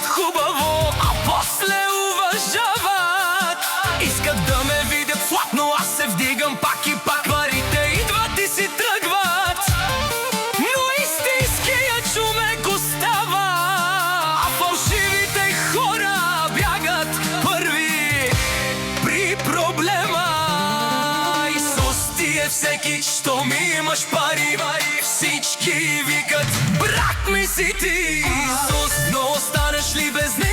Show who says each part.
Speaker 1: казват хубаво, а после уважават. Искат да ме видят слаб, но аз се вдигам пак и пак. Парите идват и си тръгват, но истинският човек остава, а фалшивите хора бягат първи при проблема. Исус ти е всеки, що ми имаш пари. Всички викат, брат ми си ти, Исус, но останеш ли без него?